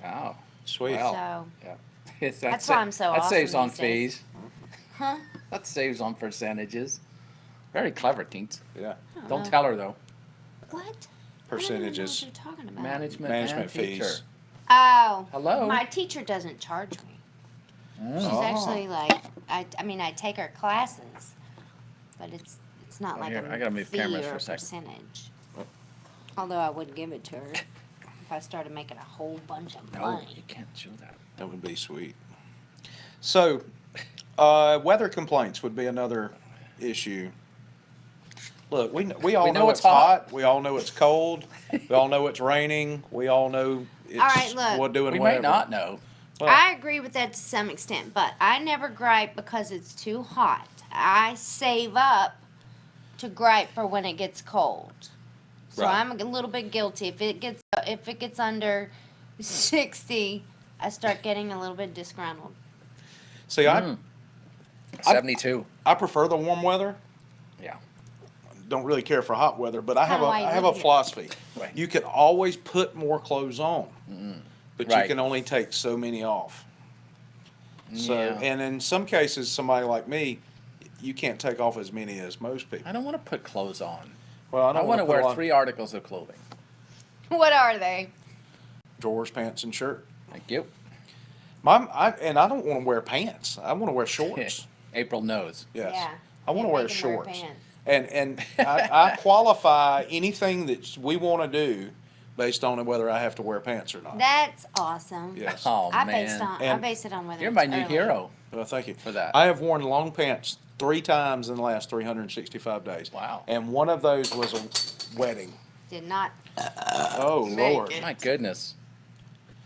Oh, Sweet. Well, So, yeah. That's why I'm so That awesome saves on these days. fees. huh? That saves on percentages. Very clever, teens. Yeah. Don't tell her though. What? Percentages. I don't even know what you're talking about. Management and fees. teacher. Oh. Hello? My teacher doesn't charge me. She's Oh. actually like I mean I take her classes, but it's not Oh, like here, a I gotta move fee cameras or for a a second. percentage. Although I would give it to her if I started making a whole bunch of No, money. you can't show that. That would be sweet. So, weather complaints would be another issue. Look, we all know it's hot. We all know it's cold. We all know it's raining. We all know it's right, look. what doing We whatever. might not know. Well, I agree with that to some extent, but I never gripe because it's too hot. I save up to gripe for when it gets cold. So Right. I'm a little bit guilty if it gets under 60. I start getting a little bit disgruntled. see, Mm. 72. I prefer the warm weather. Yeah. Don't really care for hot weather, but I have Kinda why you I have a live here. philosophy. Right. You can always put more clothes on, but you Right. can only take so many off. So, Yeah. and in some cases, somebody like me, you can't take off as many as most people. I don't want to put clothes on. Well, I want to wanna put a wear lot- 3 articles of clothing. What are they? drawers, pants, and shirt. Thank you. And I don't want to wear pants. I want to wear shorts. April knows. Yes. Yeah. I want to Yeah, wear make 'em wear shorts. pants. And I qualify anything that we want to do based on whether I have to wear pants or not. That's awesome. Yes. Oh, I And- base it on whether You're it's my new early. hero. Well, thank you For that. I have worn long pants 3 times in the last 365 days. Wow. And one of those was a wedding. Did not. Oh Make Lord. it. My goodness.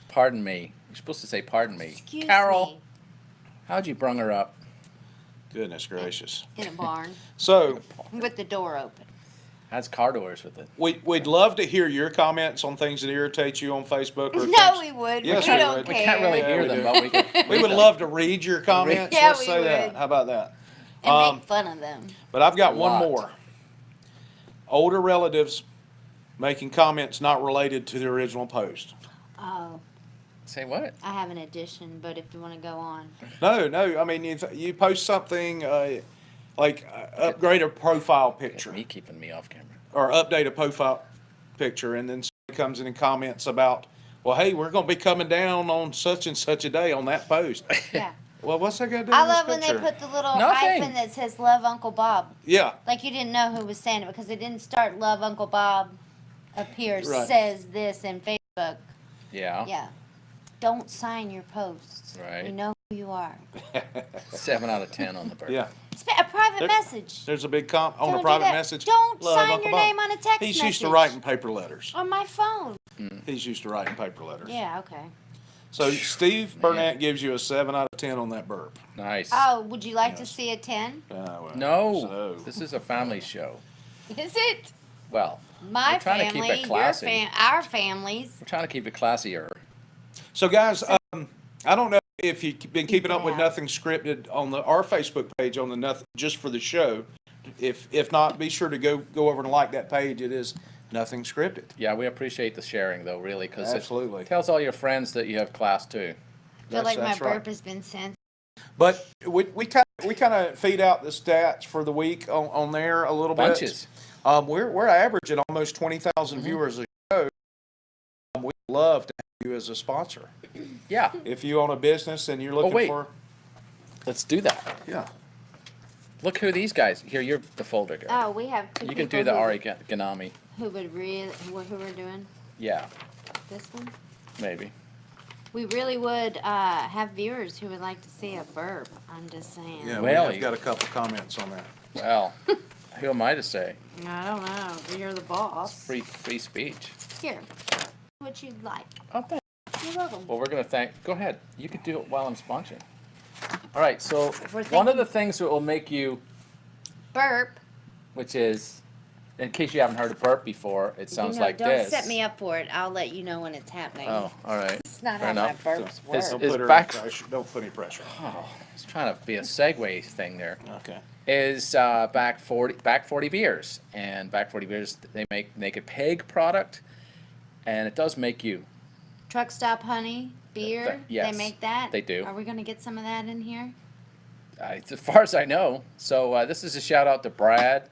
Pardon me. You're supposed to say pardon me. Excuse Carol, me. how'd you brung her up? Goodness gracious. In a barn So with the door open. Has car doors with it. we'd love to hear your comments on things that irritate you on Facebook. Or No, things. we would. Yes, we we don't would. care. We can't really Yeah, hear we them, do. but we can. We would love to read your comments. Yeah, Let's we say that. would. How about that? And make fun of them. But I've got A one lot. more. Older relatives making comments not related to the original post. Oh, Say what? I have an addition, but if you want to go on. No. I mean, you post something like upgrade a profile picture Me keeping me off camera. or update a profile picture, and then somebody comes in and comments about, well, hey, we're going to be coming down on such and such a day on that post. Yeah. Well, what's that got to do I with this love when they picture? put the little Nothing. hyphen that says "Love Uncle Bob." Yeah. Like you didn't know who was saying it because it didn't start "Love Uncle Bob." Appears Right. says this in Facebook. Yeah. Yeah. Don't sign your posts. Right. We know who you are. 7 out of 10 on the bird. Yeah. A private There- message. There's a big on Don't a do private that. message. Don't Love, sign Uncle your Bob. name on a text He's message. used to writing paper letters. On my phone. He's used to writing paper letters. Yeah, okay. So Steve Burnett gives you a 7 out of 10 on that burp. Nice. Oh, would you like to Yes. see a 10? Well, No, so- this is a family show. Is it? Well, My we're trying to keep family, it classy. our families. We're trying to keep it classier. So guys, I don't know if you've been keeping up with out. Nothing Scripted on our Facebook page on the Nothing just for the show. If not, be sure to go over and like that page. It is Nothing Scripted. Yeah, we appreciate the sharing though, really, because Absolutely. it tells all your friends that you have class too. I feel like my That's right. burp has been sent. But we kind of feed out the stats for the week on there a little Bunches. bit. We're averaging almost 20,000 viewers a show. We'd love to have you as a sponsor. Yeah, If you own a business and you're looking wait. for, let's do that. yeah. Look who these guys. Here, you're the folder girl. Oh, we have two You can people do the who, origami. who would really, who we're doing Yeah, this one. maybe. We really would have viewers who would like to see a burp. I'm just saying. Yeah, Well, we've got a couple comments on that. Well, who am I to say? I don't know. You're the boss. Free speech. Here, what you'd like. Oh, thanks. You're welcome. Well, we're gonna Go ahead. You can do it while I'm sponsoring. All right. So We're one of thinking- the things that will make you, Burp. which is, in case you haven't heard a burp before, it sounds like don't this. set me up for it. I'll let you know when it's happening. Oh, all right. It's not Fair how my enough. burps work. It's- Don't Is put her back- in pressure. Don't put any pressure on Oh, I was trying to be a segue thing there. her. Okay. Is back 40 beers, and back 40 beers they make naked pig product, and it does make you. Truck stop honey beer. Yes, They make that. they do. Are we gonna get some of that in here? As far as I know. So this is a shout out to Brad.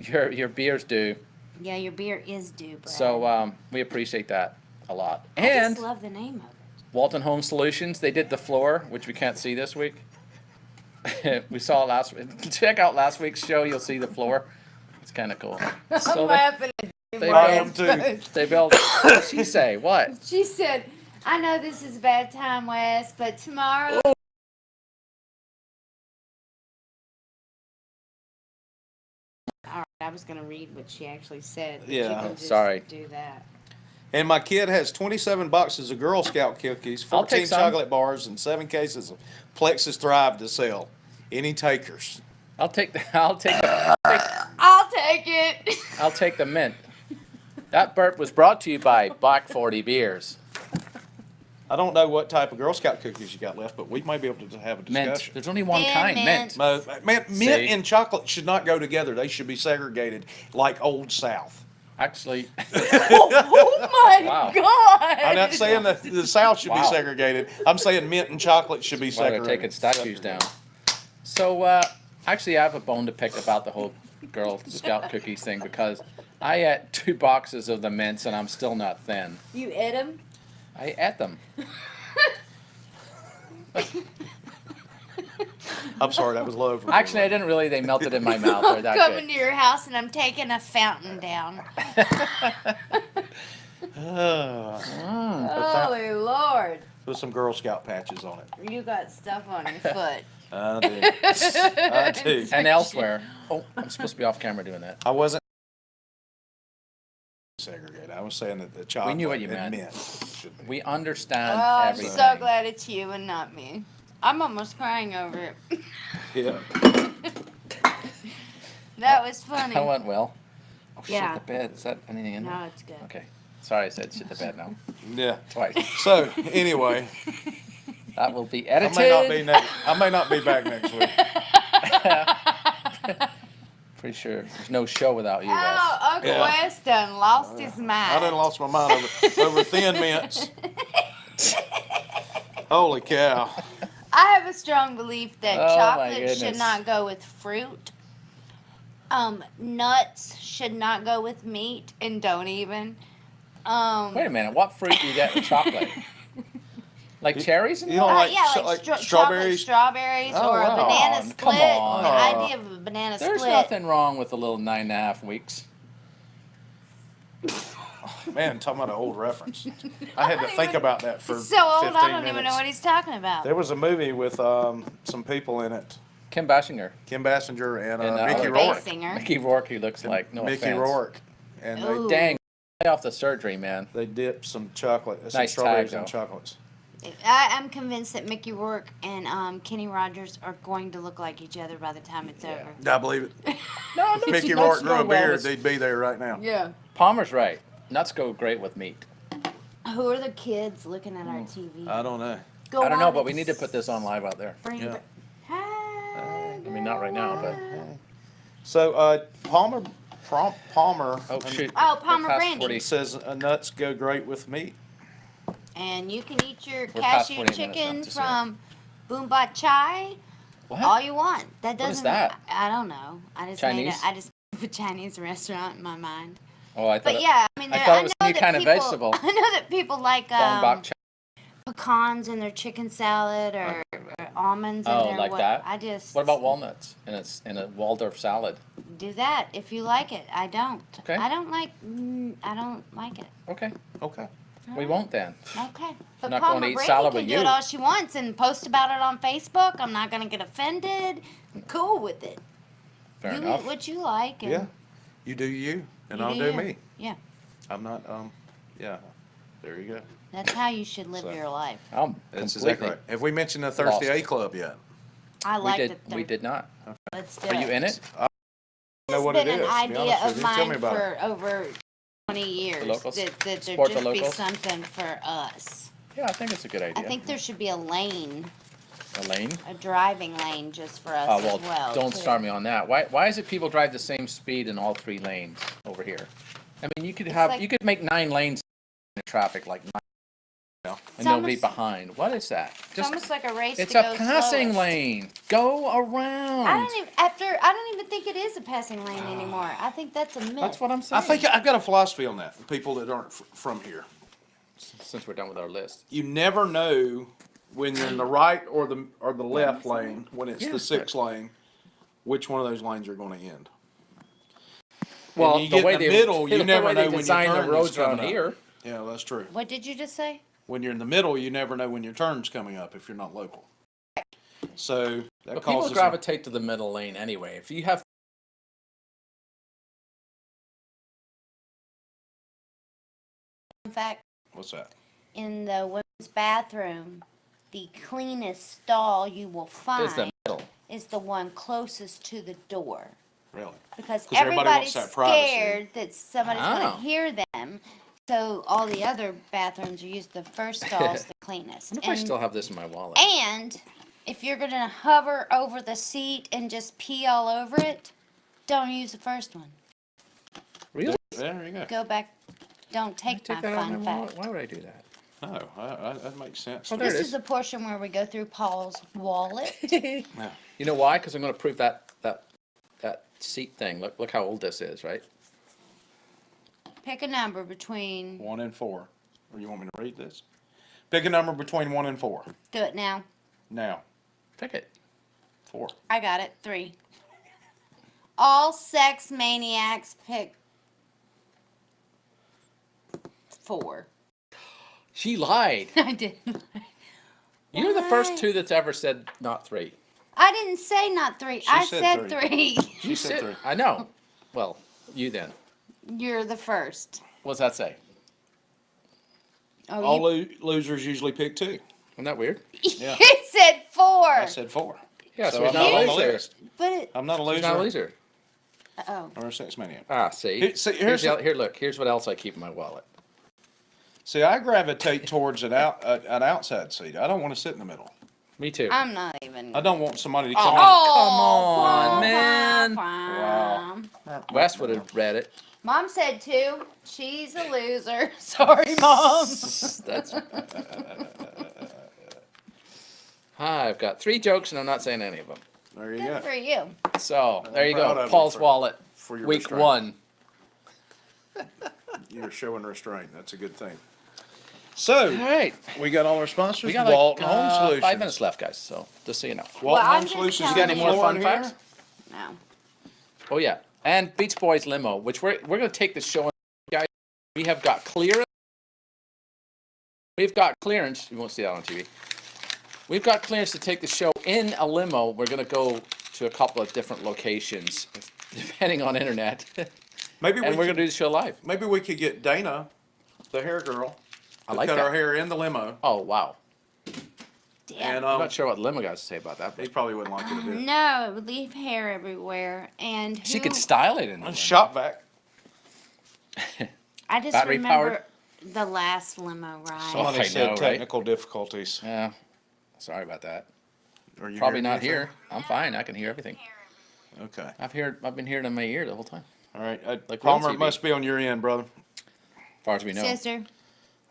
Your beers do. Yeah, your beer is due, Brad. So we appreciate that a lot. I And just love the name of it. Walton Home Solutions, they did the floor, which we can't see this week. We saw it last week. Check out last week's show. You'll see the floor. It's kind of cool. So laughing at they I am too. they built. What did she say? What? She said, I know this is a bad time, Wes, but tomorrow. All right, I was going to read what she actually said. But Yeah. you can just Sorry. do that. And my kid has 27 boxes of Girl Scout cookies, I'll take 14 some. chocolate bars, and 7 cases of Plexus Thrive to sell. Any takers? I'll take the I'll take it. I'll take the mint. That burp was brought to you by Black 40 Beers. I don't know what type of Girl Scout cookies you got left, but we may be able to have a Mint. discussion. There's only one And kind, mint. mint. Mint See? and chocolate should not go together. They should be segregated like Old South. Actually, Oh my Wow. God. I'm not saying that the South should be Wow. segregated. I'm saying mint and chocolate should be while they're segregated. taking statues down. So, actually, I have a bone to pick about the whole Girl Scout cookies thing because I ate 2 boxes of the mints and I'm still not thin. You ate them? I ate them. I'm sorry, that was low. For me. Actually, I didn't really. They melted in my mouth. They're that Coming good. to your house and I'm taking a fountain down. Holy Lord. With some Girl Scout patches on it. You got stuff on your foot. I do. I do. And elsewhere. Oh, I'm supposed to be off camera doing that. I wasn't segregated. I was saying that the chocolate knew what you and meant. mint should be. We understand Oh, I'm everything. so glad it's you and not me. I'm almost crying over it. Yeah. That was funny. That went well. Oh, Yeah. shit, the bed. Is that anything in there? No, it's good. Okay. Sorry, I said shit the bed now. Yeah. Twice. So anyway, That will be I edited. may not be back next week. Pretty sure there's no show without you, Wes. Oh, Uncle Yeah. Wes done lost his mind. I done lost my mind over thin mints. Holy cow. I have a strong belief that Oh, my chocolate should goodness. not go with fruit. Nuts should not go with meat, and don't even. Wait a minute. What fruit do you get with chocolate? Like cherries and You don't that? like, yeah, so- like, like strawberries, strawberries? Oh, or a wow. banana Come split. on. The idea of a banana There's split. nothing wrong with a little 9.5 weeks. Man, talking about an old reference. I had to think about that for It's so old, 15 I don't even minutes. know what he's talking about. There was a movie with some people in it. Kim Basinger Kim Basinger and and Mickey other Rourke. Basinger. Mickey Rourke, who looks like no Mickey offense. Rourke. And Ooh. Dang, lay off the surgery, man. they dipped some chocolate, some Nice strawberries tag, in though. chocolates. I'm convinced that Mickey Rourke and Kenny Rogers are going to look like each other by the time it's over. I believe it. No, If Mickey Rourke grew a beard, they'd be there right now. Yeah. Palmer's right. Nuts go great with meat. Who are the kids looking at our TV? I don't know. Go I don't know, on but and we need to put this on live out there. bring Yeah. it- Hi, I mean, not right now, but So Palmer, oh shoot. Oh, We're Palmer past Brandy. 40. says nuts go great with meat. And you can eat your We're past cashew 40 minutes chicken now, just so from Boomba Chai What? all you want. That What is doesn't. that? I don't know. I just made Chinese? it. I just put a Chinese restaurant in my mind. Oh, I thought. But yeah, I mean, I thought it was know a new that kind of people- vegetable. I know that people like Bong bok chow. pecans in their chicken salad or almonds in Oh, their like that? I just What about walnuts in a Waldorf salad? do that if you like it. I don't. Okay. I don't like. I don't like it. Okay, Okay. we won't then. Okay. But not Palmer gonna eat Brady salad can with do you. it all she wants and post about it on Facebook. I'm not gonna get offended. I'm cool with it. Fair you enough. eat what you like. And Yeah. You do you, and you I'll do you. me. Yeah. I'm not. Yeah. There you go. That's how you should live So- your life. I'm That's completely. exactly right. Have we mentioned the Thirsty lost. A Club yet? I We like did. the We did not. Let's do Are it. you in it? I know what It's it been is. an to be idea honest with of you. Tell me mine about it. for over 20 years locals? that there Support the just be locals? something for us. Yeah, I think it's a good idea. I think there should be a lane, Elaine. a driving lane just for us Oh well, as well. don't too. start me on that. Why is it people drive the same speed in all three lanes over here? I mean, you could have like- you could make 9 lanes in traffic like 9, and It's nobody almost- behind. What is that? It's almost like a race It's to a go passing slowest. lane. Go around. I don't even think it is a passing lane anymore. I think that's a myth. That's what I'm I saying. think I've got a philosophy on that. People that aren't from here, Since we're done with our list. you never know when you're in the right or the left lane when it's Yeah. the 6th lane, which one of those lanes are going to end. Well, you get in the middle, you never know when your design turn the is roads around coming up. here. Yeah, that's true. What did you just say? When you're in the middle, you never know when your turn's coming up if you're not local. So that But people causes gravitate to the middle lane anyway. If you have In fact, what's that? in the women's bathroom, the cleanest stall you will find is the middle. is the one closest to the door. Really? Because 'Cause everybody everybody's wants that privacy. scared that somebody's going Oh. to hear them. So all the other bathrooms are used. The first stall's the cleanest. I wonder if I still have this in my wallet. And if you're going to hover over the seat and just pee all over it, don't use the first one. Really? There you go. Go back. Don't take my Take that out of fun my wallet? fact. Why would I do that? No, that makes sense. Oh, there This it is is. the portion where we go through Paul's wallet. Yeah. You know why? Because I'm going to prove that seat thing. Look how old this is, right? Pick a number between. 1 and 4. Or you want me to read this? Pick a number between 1 and 4. Do it now. Now, Pick it. 4. I got it. 3. All sex maniacs pick 4. She lied. I did. You're the first Why? 2 that's ever said not 3. I didn't say not 3. I said said 3. 3. She said 3. I know. Well, you then. You're the first. What's that say? Oh, All you, losers usually pick 2. Isn't that weird? Yeah. you said 4. I said 4. Yeah, So so I'm he's not not a on the loser. list. But it, I'm not a He's not a loser. loser. oh, I'm a sex maniac. Ah, see. Here's Here, look. Here's what else I keep in my wallet. See, I gravitate towards an outside seat. I don't want to sit in the middle. Me too. I'm not even. I don't want somebody to come in. Oh, come on, man. Wow. Wes would have read it. Mom said 2. She's a loser. Sorry, Mom. That's. I've got 3 jokes and I'm not saying any of them. There you Good go. for you. So there you proud go. of you Paul's for- wallet. For your Week restraint. 1. You're showing restraint. That's a good thing. All So, right. we got all our sponsors. We got Walton like Home Solutions. 5 minutes left, guys. So just so you know. Walton Well, I'm Home just Solutions. You telling got any you. more floor fun in facts? here? No. Oh yeah, and Beach Boys limo, which we're gonna take the show, guys. We have got clearance. We've got clearance. You won't see that on TV. We've got clearance to take the show in a limo. We're gonna go to a couple of different locations, depending on internet. Maybe And we're could- gonna do the show live. Maybe we could get Dana, the hair girl, I to like cut that. our hair in the limo. Oh, wow. Yeah. And I'm not sure what Lima got to say about that. he But probably wouldn't like it a bit. No, it would leave hair everywhere. And she who- could style it in the And limo. shop vac. I just battery remember the last limo ride. Somebody I said know, right? technical difficulties. Yeah. Sorry about that. Are you Probably hearing not anything? here. I'm fine. I can hear everything. Okay. I've been hearing it in my ear the whole time. All right. Like Palmer, real it TV. must be on your end, brother. As far as we know. Sister.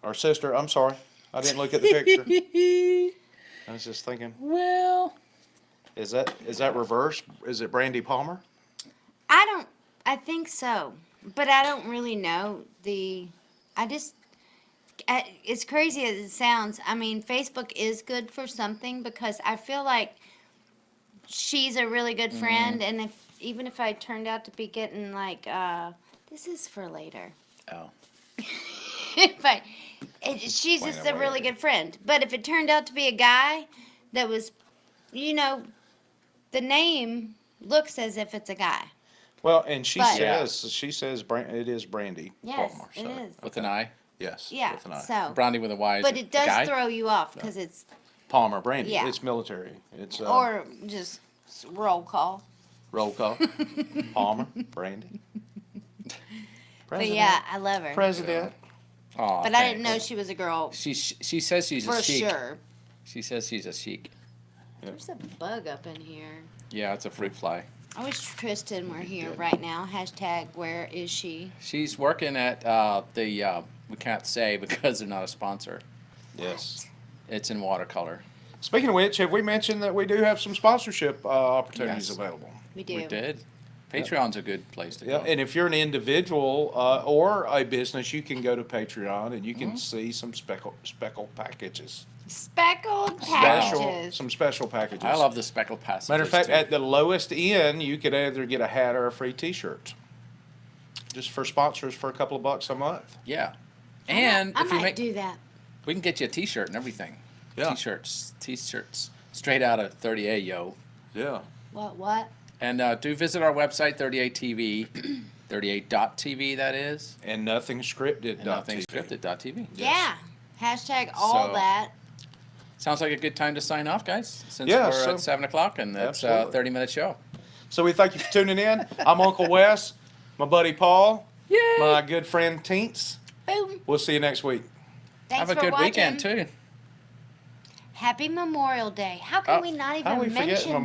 Or sister. I'm sorry. I didn't look at the picture. I was just thinking, Well, is that reverse? Is it Brandy Palmer? I think so. But I don't really know as crazy as it sounds, I mean, Facebook is good for something because I feel like she's a really good friend, and even if I turned out to be getting like, this is for later. oh, She's Explain just it a really later. good friend. But if it turned out to be a guy that was, the name looks as if it's a guy. Well, and she But- says it is Brandy Yes, Palmer. it is. with an eye. Yes. Yeah, With an eye. so. Brandy with a Y. Is But a it does guy? throw you off because it's, Palmer, Brandy. Yeah. It's military. It's or just roll call. roll call. Palmer, Brandy. But yeah, I love her. President. Aw, But I didn't know thanks. she was a girl She says she's for a chic. sure. She says she's a chic. There's a bug up in here. Yeah, it's a fruit fly. I wish Tristan were here Good. right now. Hashtag where is she? She's working at we can't say because they're not a sponsor. Yes. It's in watercolor. Speaking of which, have we mentioned that we do have some sponsorship opportunities Yes. available? We do. We did. Patreon's a good place to Yeah, go. and if you're an individual or a business, you can go to Patreon and you can see some speckle packages. Speckled Special, packages. some special packages. I love the speckled passages. Matter of fact, too. at the lowest end, you could either get a hat or a free T-shirt. Just for sponsors for a couple of bucks a month. yeah. And I if you might make, do that. we can get you a T-shirt and everything. Yeah. T-shirts, straight out of 30A, yo. Yeah. What? And do visit our website, 38TV, 38.tv that is, And nothing scripted. and nothing.scripted.tv. Yeah. Hashtag all So- that. Sounds like a good time to sign off, guys. Since Yeah, we're so- at 7 o'clock and it's a Absolutely. 30-minute show. So we thank you for tuning in. I'm Uncle Wes, my buddy Paul, Yay! my good friend Teents. Boom. We'll see you next week. Thanks Have a for good watching. weekend too. Happy Memorial Day. How can Oh, we not how even we forget mention that?